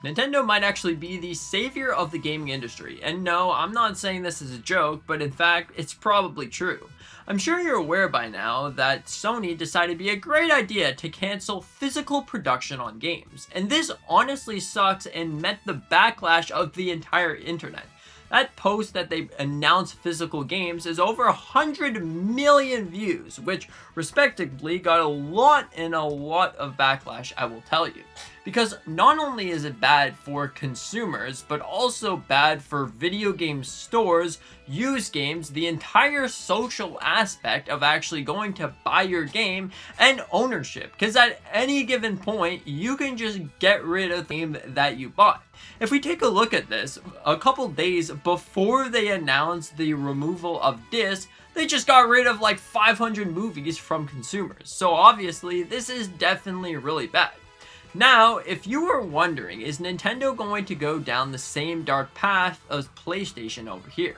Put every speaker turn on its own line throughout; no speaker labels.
Nintendo might actually be the savior of the gaming industry. And no, I'm not saying this as a joke, but in fact, it's probably true. I'm sure you're aware by now that Sony decided it'd be a great idea to cancel physical production on games. And this honestly sucks and met the backlash of the entire internet. That post that they announced physical games is over 100 million views, which respectively got a lot of backlash, I will tell you. Because not only is it bad for consumers, but also bad for video game stores, used games, the entire social aspect of actually going to buy your game, and ownership. Because at any given point, you can just get rid of the game that you bought. If we take a look at this, a couple days before they announced the removal of discs, they just got rid of like 500 movies from consumers. So obviously, this is definitely really bad. Now, if you were wondering, is Nintendo going to go down the same dark path as PlayStation over here?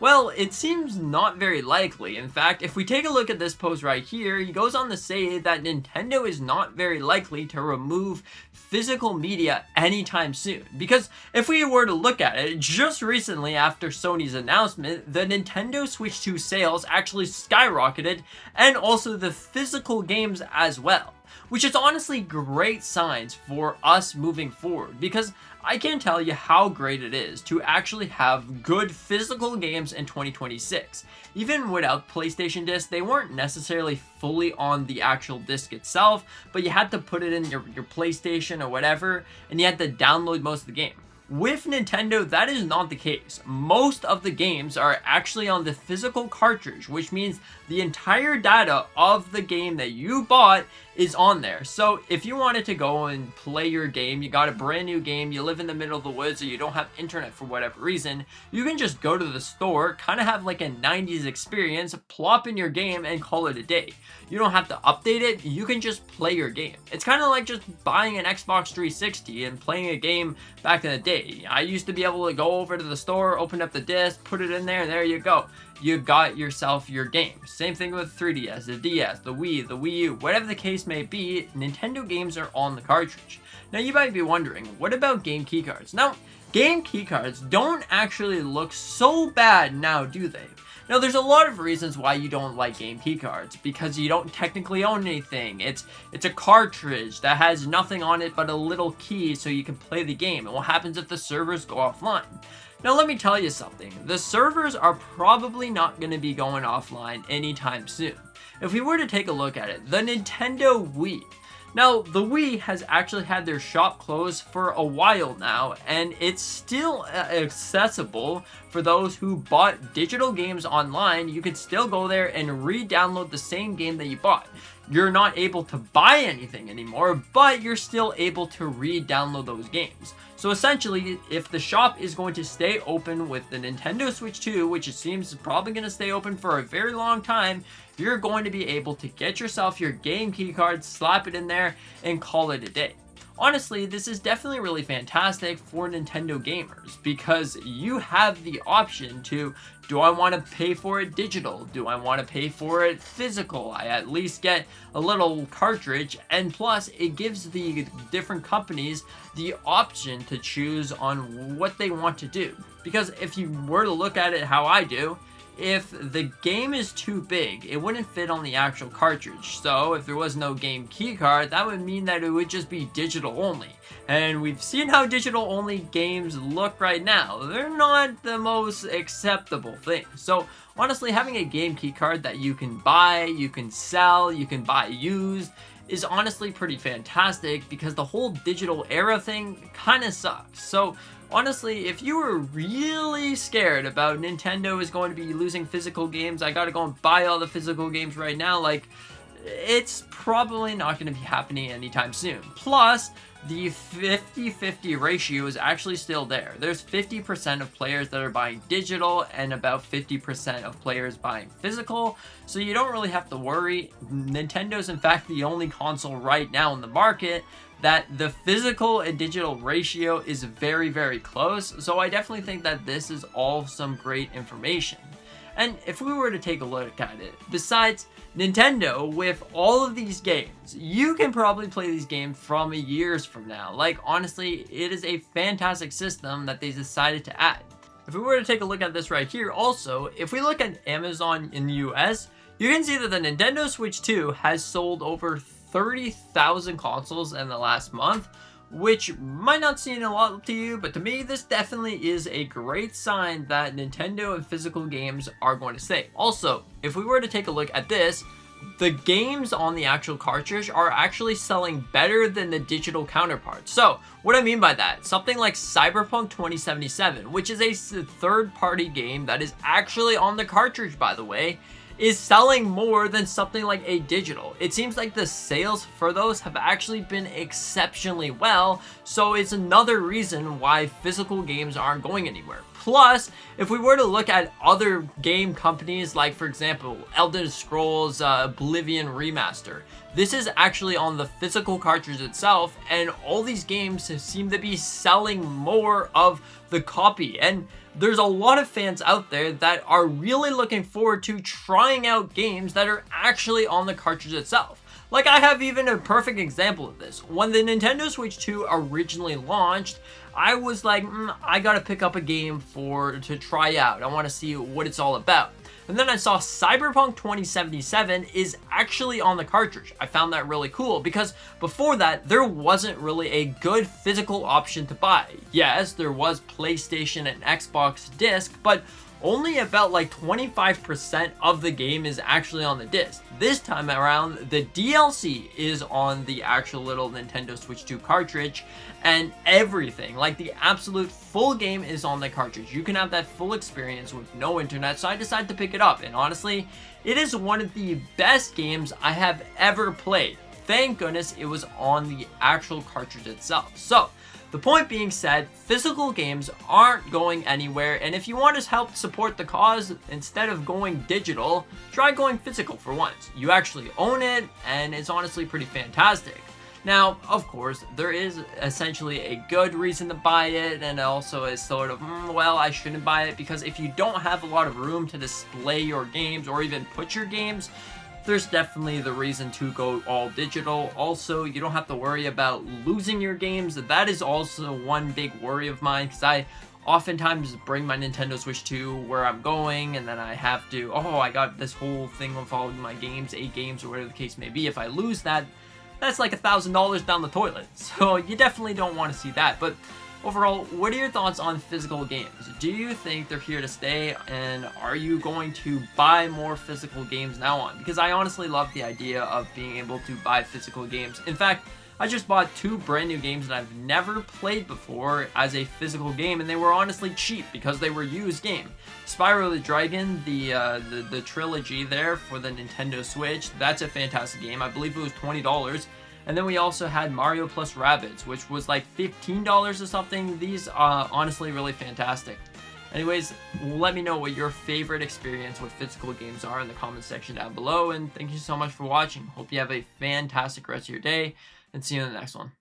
Well, it seems not very likely. In fact, if we take a look at this post right here, he goes on to say that Nintendo is not very likely to remove physical media anytime soon. Because if we were to look at it, just recently after Sony's announcement, the Nintendo Switch 2 sales actually skyrocketed, and also the physical games as well. Which is honestly great signs for us moving forward, because I can't tell you how great it is to actually have good physical games in 2026. Even without PlayStation discs, they weren't necessarily fully on the actual disc itself, but you had to put it in your PlayStation or whatever, and you had to download most of the game. With Nintendo, that is not the case. Most of the games are actually on the physical cartridge, which means the entire data of the game that you bought is on there. So if you wanted to go and play your game, you got a brand new game, you live in the middle of the woods, or you don't have internet for whatever reason, you can just go to the store, kind of have like a 90s experience, plop in your game, and call it a day. You don't have to update it, you can just play your game. It's kind of like just buying an Xbox 360 and playing a game back in the day. I used to be able to go over to the store, open up the disc, put it in there, and there you go. You got yourself your game. Same thing with 3DS, the DS, the Wii, the Wii U, whatever the case may be, Nintendo games are on the cartridge. Now you might be wondering, what about game keycards? Now, game keycards don't actually look so bad now, do they? Now, there's a lot of reasons why you don't like game keycards, because you don't technically own anything. It's a cartridge that has nothing on it but a little key so you can play the game. And what happens if the servers go offline? Now, let me tell you something. The servers are probably not going to be going offline anytime soon. If we were to take a look at it, the Nintendo Wii. Now, the Wii has actually had their shop closed for a while now, and it's still accessible for those who bought digital games online. You can still go there and re-download the same game that you bought. You're not able to buy anything anymore, but you're still able to re-download those games. So essentially, if the shop is going to stay open with the Nintendo Switch 2, which it seems is probably going to stay open for a very long time, you're going to be able to get yourself your game keycard, slap it in there, and call it a day. Honestly, this is definitely really fantastic for Nintendo gamers, because you have the option to, do I want to pay for it digital? Do I want to pay for it physical? I at least get a little cartridge, and plus it gives the different companies the option to choose on what they want to do. Because if you were to look at it how I do, if the game is too big, it wouldn't fit on the actual cartridge. So if there was no game keycard, that would mean that it would just be digital only. And we've seen how digital only games look right now. They're not the most acceptable thing. So honestly, having a game keycard that you can buy, you can sell, you can buy used, is honestly pretty fantastic, because the whole digital era thing kind of sucks. So honestly, if you were really scared about Nintendo is going to be losing physical games, I gotta go and buy all the physical games right now, like, it's probably not going to be happening anytime soon. Plus, the 50-50 ratio is actually still there. There's 50% of players that are buying digital and about 50% of players buying physical, so you don't really have to worry. Nintendo's in fact the only console right now in the market that the physical and digital ratio is very, very close, so I definitely think that this is all some great information. And if we were to take a look at it, besides Nintendo, with all of these games, you can probably play these games from years from now. Like, honestly, it is a fantastic system that they decided to add. If we were to take a look at this right here, also, if we look at Amazon in the US, you can see that the Nintendo Switch 2 has sold over 30,000 consoles in the last month, which might not seem a lot to you, but to me, this definitely is a great sign that Nintendo and physical games are going to stay. Also, if we were to take a look at this, the games on the actual cartridge are actually selling better than the digital counterparts. So, what I mean by that, something like Cyberpunk 2077, which is a third-party game that is actually on the cartridge, by the way, is selling more than something like a digital. It seems like the sales for those have actually been exceptionally well, so it's another reason why physical games aren't going anywhere. Plus, if we were to look at other game companies, like for example, Elder Scrolls Oblivion Remaster, this is actually on the physical cartridge itself, and all these games seem to be selling more of the copy. And there's a lot of fans out there that are really looking forward to trying out games that are actually on the cartridge itself. Like, I have even a perfect example of this. When the Nintendo Switch 2 originally launched, I was like, I gotta pick up a game to try out. I want to see what it's all about. And then I saw Cyberpunk 2077 is actually on the cartridge. I found that really cool because before that, there wasn't really a good physical option to buy. Yes, there was PlayStation and Xbox disc, but only about like 25% of the game is actually on the disc. This time around, the DLC is on the actual little Nintendo Switch 2 cartridge, and everything, like the absolute full game, is on the cartridge. You can have that full experience with no internet, so I decided to pick it up, and honestly, it is one of the best games I have ever played. Thank goodness it was on the actual cartridge itself. So, the point being said, physical games aren't going anywhere, and if you want to help support the cause, instead of going digital, try going physical for once. You actually own it, and it's honestly pretty fantastic. Now, of course, there is essentially a good reason to buy it, and also a sort of, well, I shouldn't buy it, because if you don't have a lot of room to display your games or even put your games, there's definitely the reason to go all digital. Also, you don't have to worry about losing your games. That is also one big worry of mine, because I oftentimes bring my Nintendo Switch 2 where I'm going, and then I have to, I got this whole thing of all my games, 8 games, or whatever the case may be. If I lose that, that's like $1,000 down the toilet. So you definitely don't want to see that. But overall, what are your thoughts on physical games? Do you think they're here to stay, and are you going to buy more physical games now on? Because I honestly love the idea of being able to buy physical games. In fact, I just bought 2 brand new games that I've never played before as a physical game, and they were honestly cheap because they were used game. Spyro the Dragon, the trilogy there for the Nintendo Switch, that's a fantastic game. I believe it was $20. And then we also had Mario plus Rabbids, which was like $15 or something. These are honestly really fantastic. Anyways, let me know what your favorite experience with physical games are in the comment section down below. And thank you so much for watching. Hope you have a fantastic rest of your day, and see you in the next one.